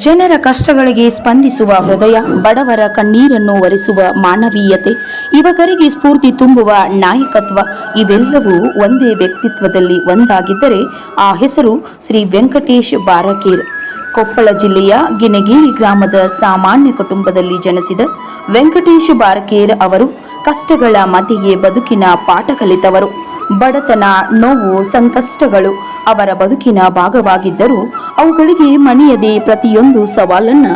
ಜನರ ಕಷ್ಟಗಳಿಗೆ ಸ್ಪಂದಿಸುವ ಹೃದಯ, ಬಡವರ ಕಣ್ಣೀರನ್ನು ಒರೆಸುವ ಮಾನವೀಯತೆ, ಯುವಕರಿಗೆ ಸ್ಫೂರ್ತಿ ತುಂಬುವ ನಾಯಕತ್ವ ಇವೆಲ್ಲವೂ ಒಂದೇ ವ್ಯಕ್ತಿತ್ವದಲ್ಲಿ ಒಂದಾಗಿದ್ದರೆ ಆ ಹೆಸರು ಶ್ರೀ ವೆಂಕಟೇಶ್ ಬಾರಕೇರ್. ಕೊಪ್ಪಳ ಜಿಲ್ಲೆಯ ಗಿನಗೇರಿ ಗ್ರಾಮದ ಸಾಮಾನ್ಯ ಕುಟುಂಬದಲ್ಲಿ ಜನಿಸಿದ ವೆಂಕಟೇಶ್ ಬಾರಕೇರ್ ಅವರು ಕಷ್ಟಗಳ ಮಧ್ಯೆಯೇ ಬದುಕಿನ ಪಾಠ ಕಲಿತವರು. ಬಡತನ, ನೋವು, ಸಂಕಷ್ಟಗಳು ಅವರ ಬದುಕಿನ ಭಾಗವಾಗಿದ್ದರೂ ಅವುಗಳಿಗೆ ಮಣಿಯದೆ ಪ್ರತಿಯೊಂದು ಸವಾಲನ್ನ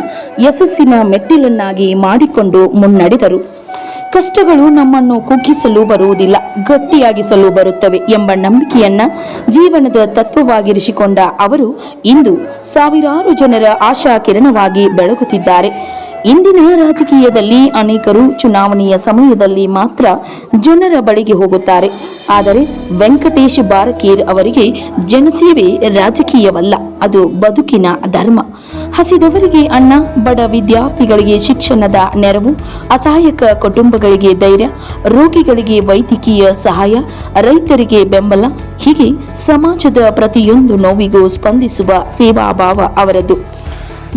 ಯಶಸ್ಸಿನ ಮೆಟ್ಟಿಲನ್ನಾಗಿ ಮಾಡಿಕೊಂಡು ಮುನ್ನಡೆದರು. ಕಷ್ಟಗಳು ನಮ್ಮನ್ನು ಕುಗ್ಗಿಸಲು ಬರುವುದಿಲ್ಲ, ಗಟ್ಟಿಯಾಗಿಸಲು ಬರುತ್ತವೆ ಎಂಬ ನಂಬಿಕೆಯನ್ನ ಜೀವನದ ತತ್ವವಾಗಿರಿಸಿಕೊಂಡ ಅವರು ಇಂದು ಸಾವಿರಾರು ಜನರ ಆಶಾ ಕಿರಣವಾಗಿ ಬೆಳಗುತ್ತಿದ್ದಾರೆ. ಇಂದಿನ ರಾಜಕೀಯದಲ್ಲಿ ಅನೇಕರು ಚುನಾವಣೆಯ ಸಮಯದಲ್ಲಿ ಮಾತ್ರ ಜನರ ಬಳಿಗೆ ಹೋಗುತ್ತಾರೆ. ಆದರೆ ವೆಂಕಟೇಶ್ ಬಾರಕೇರ್ ಅವರಿಗೆ ಜನಸೇವೆ ರಾಜಕೀಯವಲ್ಲ, ಅದು ಬದುಕಿನ ಧರ್ಮ. ಹಸಿದವರಿಗೆ ಅನ್ನ, ಬಡ ವಿದ್ಯಾರ್ಥಿಗಳಿಗೆ ಶಿಕ್ಷಣದ ನೆರವು, ಅಸಹಾಯಕ ಕುಟುಂಬಗಳಿಗೆ ಧೈರ್ಯ, ರೋಗಿಗಳಿಗೆ ವೈದ್ಯಕೀಯ ಸಹಾಯ, ರೈತರಿಗೆ ಬೆಂಬಲ, ಹೀಗೆ ಸಮಾಜದ ಪ್ರತಿಯೊಂದು ನೋವಿಗೂ ಸ್ಪಂದಿಸುವ ಸೇವಾಭಾವ ಅವರದ್ದು.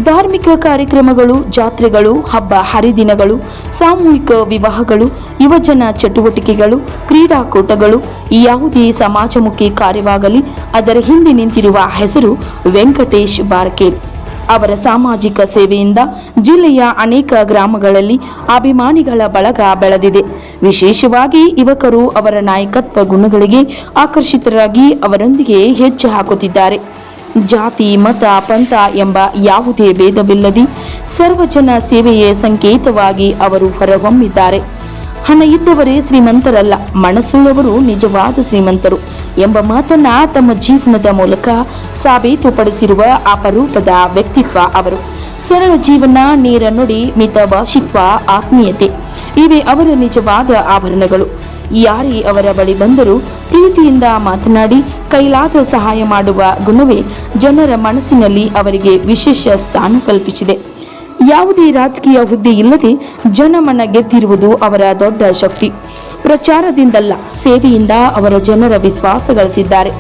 ಧಾರ್ಮಿಕ ಕಾರ್ಯಕ್ರಮಗಳು, ಜಾತ್ರೆಗಳು, ಹಬ್ಬ ಹರಿದಿನಗಳು, ಸಾಮೂಹಿಕ ವಿವಾಹಗಳು, ಯುವಜನ ಚಟುವಟಿಕೆಗಳು, ಕ್ರೀಡಾಕೂಟಗಳು, ಯಾವುದೇ ಸಮಾಜಮುಖಿ ಕಾರ್ಯವಾಗಲಿ ಅದರ ಹಿಂದೆ ನಿಂತಿರುವ ಹೆಸರು ವೆಂಕಟೇಶ್ ಬಾರಕೇರ್. ಅವರ ಸಾಮಾಜಿಕ ಸೇವೆಯಿಂದ ಜಿಲ್ಲೆಯ ಅನೇಕ ಗ್ರಾಮಗಳಲ್ಲಿ ಅಭಿಮಾನಿಗಳ ಬಳಗ ಬೆಳೆದಿದೆ. ವಿಶೇಷವಾಗಿ ಯುವಕರು ಅವರ ನಾಯಕತ್ವ ಗುಣಗಳಿಗೆ ಆಕರ್ಷಿತರಾಗಿ ಅವರೊಂದಿಗೆ ಹೆಜ್ಜೆ ಹಾಕುತ್ತಿದ್ದಾರೆ. ಜಾತಿ, ಮತ, ಪಂಥ ಎಂಬ ಯಾವುದೇ ಭೇದವಿಲ್ಲದೆ ಸರ್ವಜನ ಸೇವೆಯ ಸಂಕೇತವಾಗಿ ಅವರು ಹೊರಹೊಮ್ಮಿದ್ದಾರೆ. ಹಣ ಇದ್ದವರೇ ಶ್ರೀಮಂತರಲ್ಲ, ಮನಸ್ಸುಳ್ಳವರು ನಿಜವಾದ ಶ್ರೀಮಂತರು ಎಂಬ ಮಾತನ್ನ ತಮ್ಮ ಜೀವನದ ಮೂಲಕ ಸಾಬೀತುಪಡಿಸಿರುವ ಅಪರೂಪದ ವ್ಯಕ್ತಿತ್ವ ಅವರು. ಸರಳ ಜೀವನ, ನೇರ ನುಡಿ, ಮಿತಭಾಷಿತ್ವ, ಆತ್ಮೀಯತೆ ಇವೇ ಅವರ ನಿಜವಾದ ಆಭರಣಗಳು. ಯಾರೇ ಅವರ ಬಳಿ ಬಂದರೂ ಪ್ರೀತಿಯಿಂದ ಮಾತನಾಡಿ ಕೈಲಾದ ಸಹಾಯ ಮಾಡುವ ಗುಣವೇ ಜನರ ಮನಸ್ಸಿನಲ್ಲಿ ಅವರಿಗೆ ವಿಶೇಷ ಸ್ಥಾನ ಕಲ್ಪಿಸಿದೆ. ಯಾವುದೇ ರಾಜಕೀಯ ಹುದ್ದೆ ಇಲ್ಲದೆ ಜನಮನ ಗೆದ್ದಿರುವುದು ಅವರ ದೊಡ್ಡ ಶಕ್ತಿ. ಪ್ರಚಾರದಿಂದಲ್ಲ, ಸೇವೆಯಿಂದ ಅವರ ಜನರ ವಿಶ್ವಾಸ ಗಳಿಸಿದ್ದಾರೆ.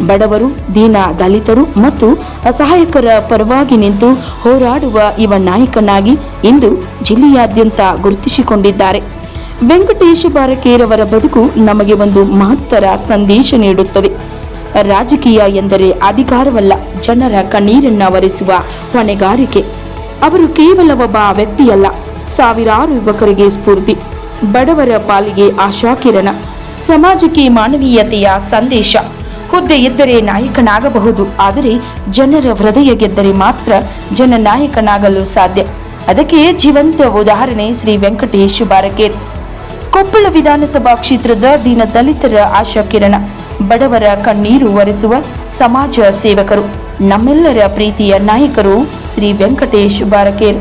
ಬಡವರು, ದೀನ ದಲಿತರು ಮತ್ತು ಅಸಹಾಯಕರ ಪರವಾಗಿ ನಿಂತು ಹೋರಾಡುವ ಯುವ ನಾಯಕನಾಗಿ ಇಂದು ಜಿಲ್ಲೆಯಾದ್ಯಂತ ಗುರುತಿಸಿಕೊಂಡಿದ್ದಾರೆ. ವೆಂಕಟೇಶ್ ಬಾರಕೇರ್ ಅವರ ಬದುಕು ನಮಗೆ ಒಂದು ಮಹತ್ತರ ಸಂದೇಶ ನೀಡುತ್ತದೆ. ರಾಜಕೀಯ ಎಂದರೆ ಅಧಿಕಾರವಲ್ಲ, ಜನರ ಕಣ್ಣೀರನ್ನ ಒರೆಸುವ ಹೊಣೆಗಾರಿಕೆ. ಅವರು ಕೇವಲ ಒಬ್ಬ ವ್ಯಕ್ತಿಯಲ್ಲ, ಸಾವಿರಾರು ಯುವಕರಿಗೆ ಸ್ಫೂರ್ತಿ, ಬಡವರ ಪಾಲಿಗೆ ಆಶಾಕಿರಣ, ಸಮಾಜಕ್ಕೆ ಮಾನವೀಯತೆಯ ಸಂದೇಶ. ಹುದ್ದೆ ಇದ್ದರೆ ನಾಯಕನಾಗಬಹುದು, ಆದರೆ ಜನರ ಹೃದಯ ಗೆದ್ದರೆ ಮಾತ್ರ ಜನನಾಯಕನಾಗಲು ಸಾಧ್ಯ. ಅದಕ್ಕೆ ಜೀವಂತ ಉದಾಹರಣೆ ಶ್ರೀ ವೆಂಕಟೇಶ್ ಬಾರಕೇರ್. ಕೊಪ್ಪಳ ವಿಧಾನಸಭಾ ಕ್ಷೇತ್ರದ ದೀನ ದಲಿತರ ಆಶಾ ಕಿರಣ, ಬಡವರ ಕಣ್ಣೀರು ಒರೆಸುವ ಸಮಾಜ ಸೇವಕರು, ನಮ್ಮೆಲ್ಲರ ಪ್ರೀತಿಯ ನಾಯಕರು ಶ್ರೀ ವೆಂಕಟೇಶ್ ಬಾರಕೇರ್.